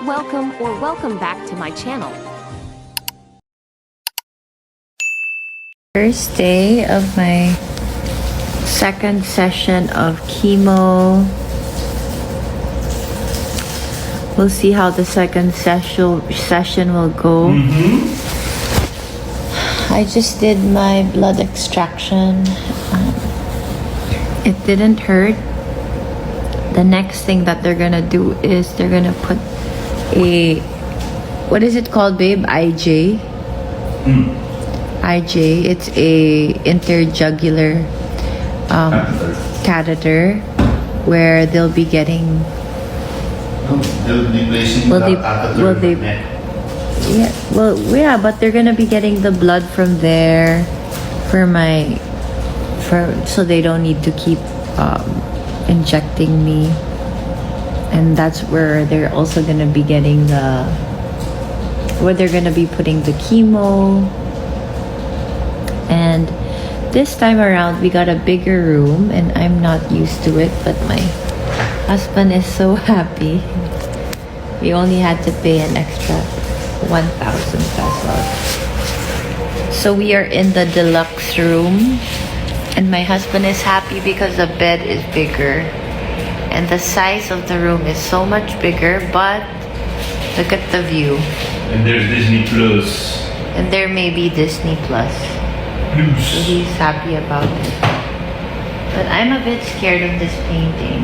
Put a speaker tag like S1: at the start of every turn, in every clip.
S1: welcome back to my channel.
S2: First day of my second session of chemo. We'll see how the second session will go. I just did my blood extraction. It didn't hurt. The next thing that they're gonna do is they're gonna put a, what is it called, babe? IJ? IJ. It's a interjugular catheter where they'll be getting.
S3: They'll be placing the catheter in the neck.
S2: Yeah, but they're gonna be getting the blood from there so they don't need to keep injecting me. And that's where they're also gonna be getting where they're gonna be putting the chemo. And this time around we got a bigger room and I'm not used to it, but my husband is so happy. We only had to pay an extra 1,000 pesos. So we are in the deluxe room and my husband is happy because the bed is bigger and the size of the room is so much bigger, but look at the view.
S3: And there's Disney Plus.
S2: And there may be Disney Plus. So he's happy about it. But I'm a bit scared of this painting.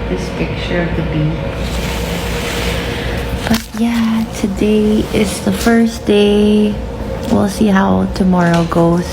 S2: This picture of the bee. But yeah, today is the first day. We'll see how tomorrow goes.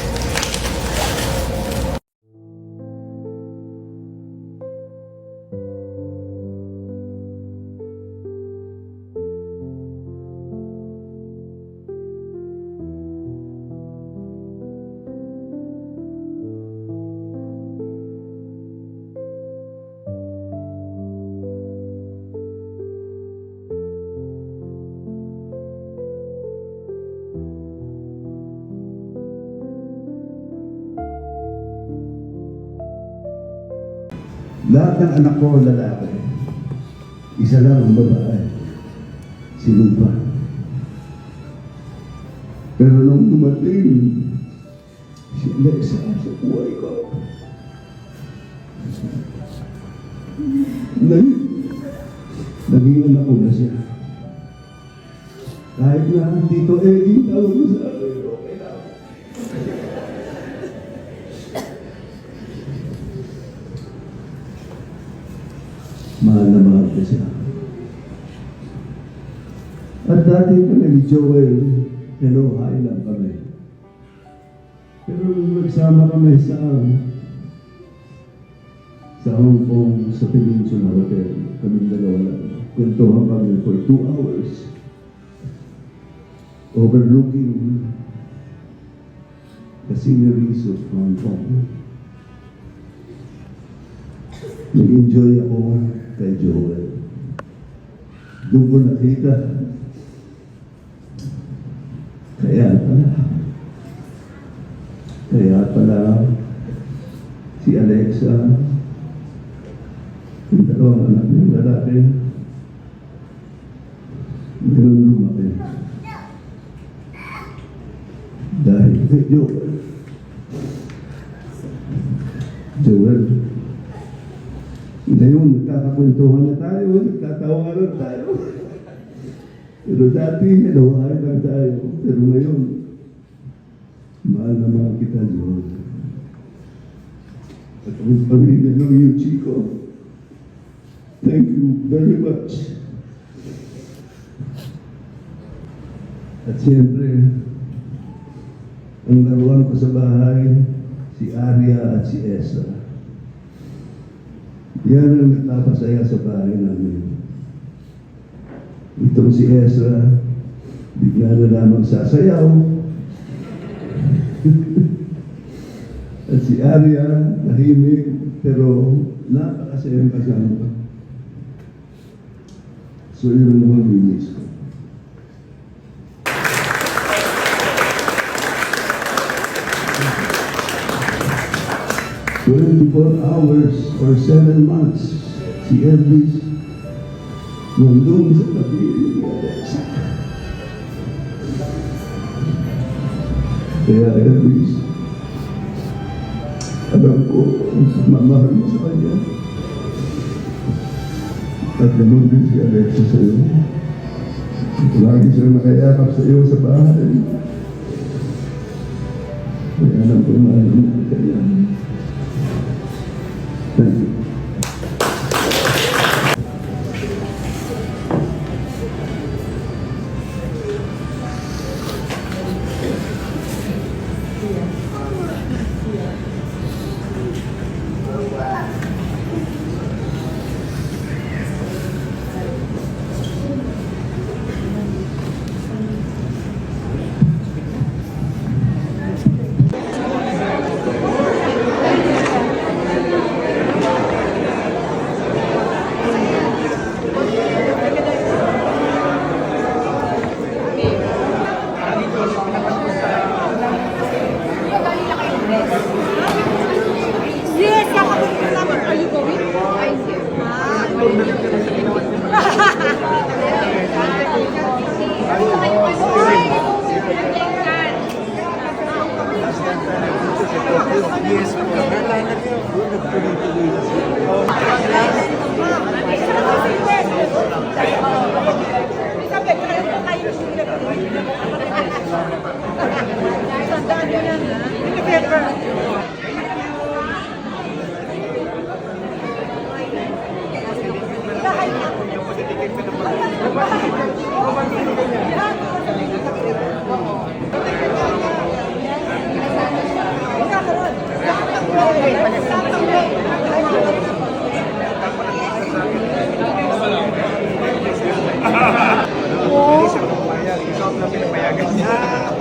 S4: Lahat ng anak ko lalaki. Isa lang ang babae. Si Lupa. Pero nung dumating si Alexa sa buhay ko, naging anak ko na siya. Kahit na Tito Eddie tawag mo sa akin, okay lang. Mahal na mahal ko siya. At dati kami ni Joel, hello, hi lang kami. Pero nung nagsama kami sa Hong Kong, sa Peninsula Hotel, kaming dalawa lang. Kwentuhan kami for 2 hours. Overlooking the sceneries of Hong Kong. Nag-enjoy ako kay Joel. Doon ko nakita. Kaya pala si Alexa, yung dalawang anak ng lalaki, ganun lumaki. Dahil kay Joel. Ngayon, nagkakakwentuhan na tayo, nagtatawanan tayo. Pero dati, hello, hi lang tayo. Pero ngayon, mahal na mahal kita, Diyos. At ang pamilya ng iyo, Chico, thank you very much. At siyempre, ang laruan ko sa bahay, si Arya at si Esa. Yan ang nagpapasaya sa bahay namin. Itong si Ezra, bigla na lamang sasayaw. At si Arya, tahimik, pero napakasayang kasama. So yun ang naman binis ko. 24 hours or 7 months, si Elvis nandun sa tabi ni Alexa. Kaya Elvis, alam ko ang mamahal mo sa kanya. At ganun din si Alexa sa iyo. Lagi siya nakayakap sa iyo sa bahay. Kaya alam ko mahal mo kanya. Thank you.
S1: Yes, are you going? I'm here.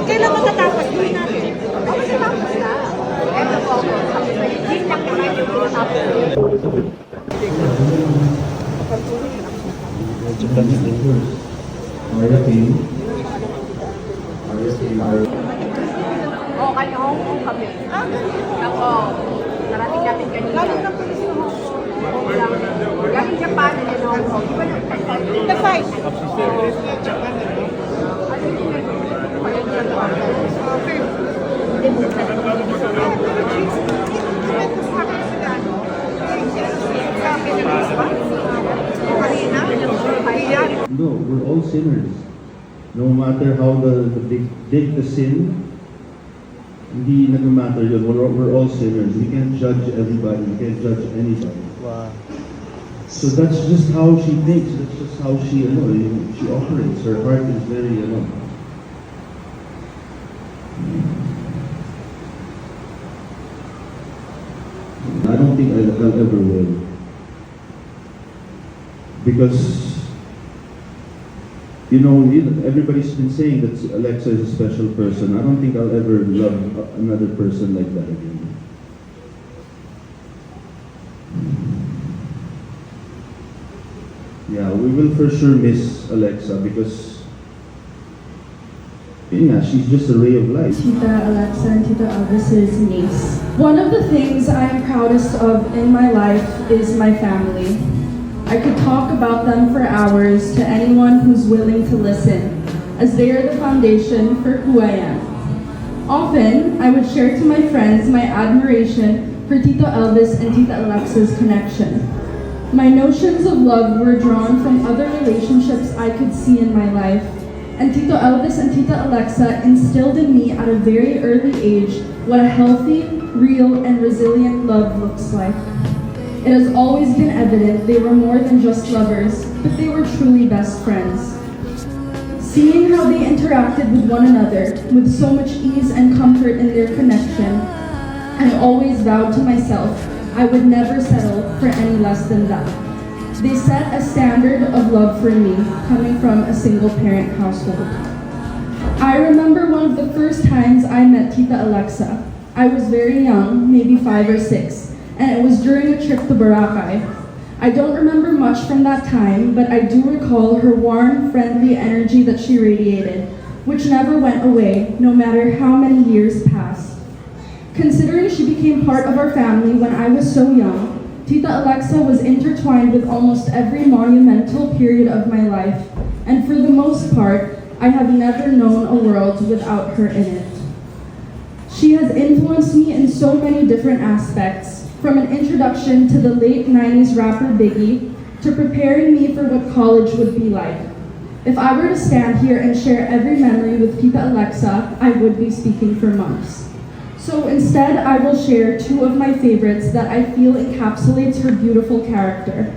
S1: Kailan matatapos? Hindi natin. Matatapos na. Ito po. Hindi lang naman yung matatapos. Oo, kanya Hong Kong kami. Ako, narating natin kanina. Galing ng pulis ng Hong Kong. Galing Japan and Hong Kong. Di ba yung the fight?
S3: No, we're all sinners. No matter how big the sin, hindi nagmamatter yun. We're all sinners. We can't judge everybody. We can't judge anybody.
S5: Wow.
S3: So that's just how she thinks. That's just how she operates. Her heart is very, I don't think I'll ever will. Because, everybody's been saying that Alexa is a special person. I don't think I'll ever love another person like that again. Yeah, we will for sure miss Alexa because she's just a ray of light.
S6: Tita Alexa and Tita Elvis's niece. One of the things I am proudest of in my life is my family. I could talk about them for hours to anyone who's willing to listen, as they are the foundation for who I am. Often, I would share to my friends my admiration for Tito Elvis and Tita Alexa's connection. My notions of love were drawn from other relationships I could see in my life, and Tito Elvis and Tita Alexa instilled in me at a very early age what a healthy, real, and resilient love looks like. It has always been evident they were more than just lovers, but they were truly best friends. Seeing how they interacted with one another with so much ease and comfort in their connection, I always vowed to myself I would never settle for any less than that. They set a standard of love for me, coming from a single-parent household. I remember one of the first times I met Tita Alexa. I was very young, maybe 5 or 6. And it was during a trip to Boracay. I don't remember much from that time, but I do recall her warm, friendly energy that she radiated, which never went away, no matter how many years passed. Considering she became part of our family when I was so young, Tita Alexa was intertwined with almost every monumental period of my life, and for the most part, I have never known a world without her in it. She has influenced me in so many different aspects, from an introduction to the late 90s rapper Biggie, to preparing me for what college would be like. If I were to stand here and share every memory with Tita Alexa, I would be speaking for months. So instead, I will share two of my favorites that I feel encapsulates her beautiful character.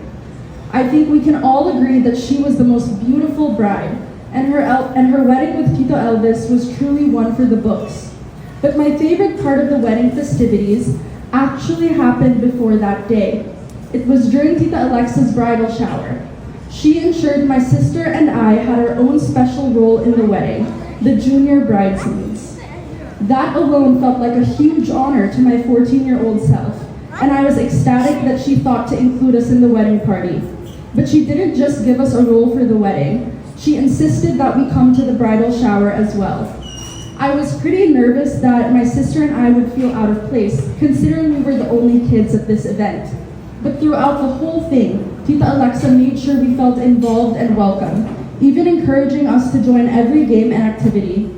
S6: I think we can all agree that she was the most beautiful bride, and her wedding with Tito Elvis was truly one for the books. But my favorite part of the wedding festivities actually happened before that day. It was during Tita Alexa's bridal shower. She ensured my sister and I had our own special role in the wedding, the junior bridesmaids. That alone felt like a huge honor to my 14-year-old self, and I was ecstatic that she thought to include us in the wedding party. But she didn't just give us a role for the wedding, she insisted that we come to the bridal shower as well. I was pretty nervous that my sister and I would feel out of place, considering we were the only kids at this event. But throughout the whole thing, Tita Alexa made sure we felt involved and welcome, even encouraging us to join every game and activity.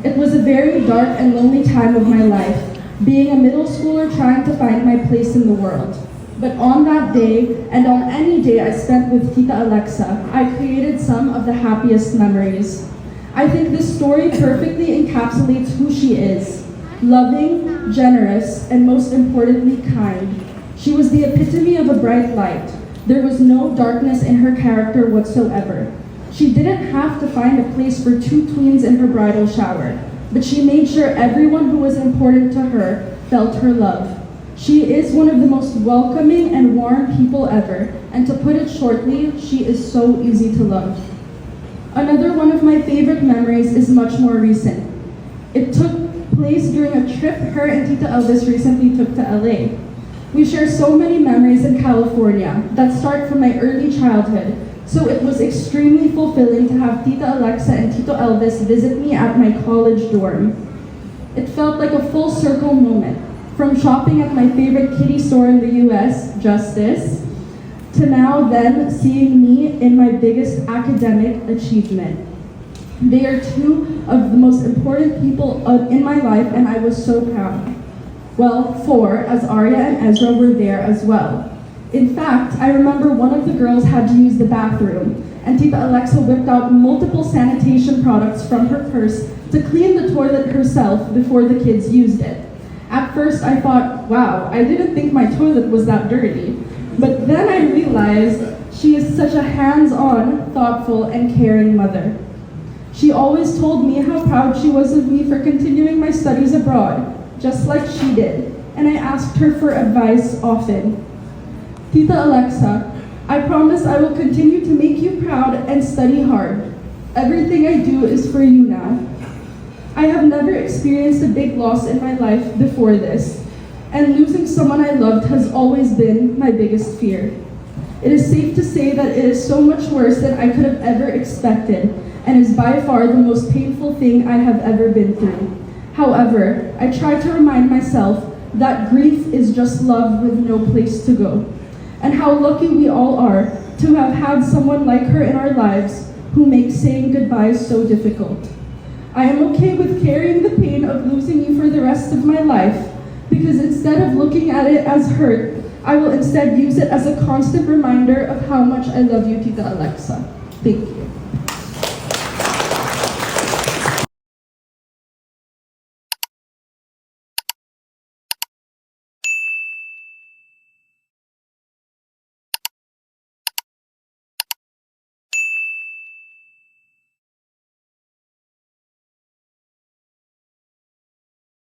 S6: It was a very dark and lonely time of my life, being a middle schooler trying to find my place in the world. But on that day, and on any day I spent with Tita Alexa, I created some of the happiest memories. I think this story perfectly encapsulates who she is: loving, generous, and most importantly, kind. She was the epitome of a bright light. There was no darkness in her character whatsoever. She didn't have to find a place for two tweens in her bridal shower, but she made sure everyone who was important to her felt her love. She is one of the most welcoming and warm people ever, and to put it shortly, she is so easy to love. Another one of my favorite memories is much more recent. It took place during a trip her and Tita Elvis recently took to LA. We share so many memories in California that start from my early childhood, so it was extremely fulfilling to have Tita Alexa and Tito Elvis visit me at my college dorm. It felt like a full circle moment, from shopping at my favorite kiddie store in the US, Justice, to now then seeing me in my biggest academic achievement. They are two of the most important people in my life, and I was so proud. Well, four, as Arya and Ezra were there as well. In fact, I remember one of the girls had to use the bathroom, and Tita Alexa whipped out multiple sanitation products from her purse to clean the toilet herself before the kids used it. At first, I thought, wow, I didn't think my toilet was that dirty. But then I realized she is such a hands-on, thoughtful, and caring mother. She always told me how proud she was of me for continuing my studies abroad, just like she did, and I asked her for advice often. Tita Alexa, I promise I will continue to make you proud and study hard. Everything I do is for you now. I have never experienced a big loss in my life before this, and losing someone I loved has always been my biggest fear. It is safe to say that it is so much worse than I could have ever expected, and is by far the most painful thing I have ever been through. However, I try to remind myself that grief is just love with no place to go, and how lucky we all are to have had someone like her in our lives who makes saying goodbyes so difficult. I am okay with carrying the pain of losing you for the rest of my life, because instead of looking at it as hurt, I will instead use it as a constant reminder of how much I love you, Tita Alexa. Thank you.